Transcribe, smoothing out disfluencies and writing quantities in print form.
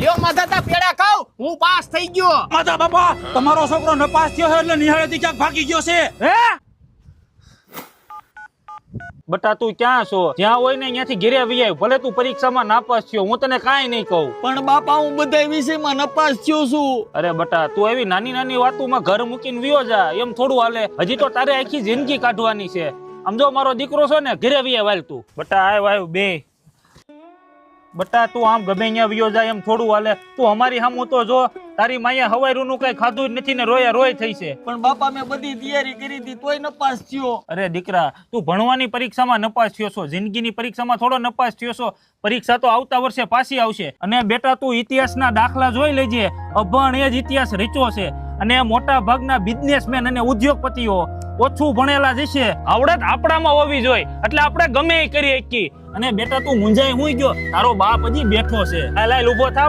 લ્યો માધાતા પેડા ખાવ, હું પાસ થઈ ગયો. માતા બાપા તમારો છોકરો નપાસ થયો છે એટલે નિહાળેથી ક્યાંક ભાગી ગયો છે. હે બટા તું ક્યાં છો? જ્યાં હોય ને ત્યાંથી ઘેરે આવી આવ. ભલે તું પરીક્ષામાં નાપાસ થયો, હું તને કાંઈ નહીં કહું. પણ બાપા હું બધા વિષયમાં નપાસ થયો છું. અરે બટા તું એવી નાની નાની વાતોમાં ઘર મૂકીને વિયો જા, એમ થોડું હાલે. હજી તો તારે આખી જિંદગી કાઢવાની છે. આમ જો મારો દીકરો છે ને, ઘરે આવી આવ તું. બટા આવ બે. બટા તું આમ ગમે અહીંયા વિયો જાય એમ થોડું હાલે. તું અમારી સામું તો જો, તારી માયા હવાયરું નું કઈ ખાધું જ નથી ને રોયા રોય થઈ છે. પણ બાપા મેં બધી તૈયારી કરી હતી તોય નપાસ થયો. અરે દીકરા તું ભણવાની પરીક્ષામાં નપાસ થયો છો, જિંદગીની પરીક્ષામાં થોડો નપાસ થયો છો. પરીક્ષા તો આવતા વર્ષે પાછી આવશે. અને બેટા તું ઇતિહાસના દાખલા જોઈ લેજે. અભણ એ જ ઇતિહાસ રચ્યો છે. અને મોટા ભાગના બિઝનેસમેન અને ઉદ્યોગપતિઓ ઓછું ભણેલા જશે. આવડત આપણામાં હોવી જોઈએ, એટલે આપણે ગમે એ કરી શકીએ. અને બેટા તું મુંજાઈ હુઈ ગયો, તારો બાપ હજી બેઠો છે. લાય ઉભો થા.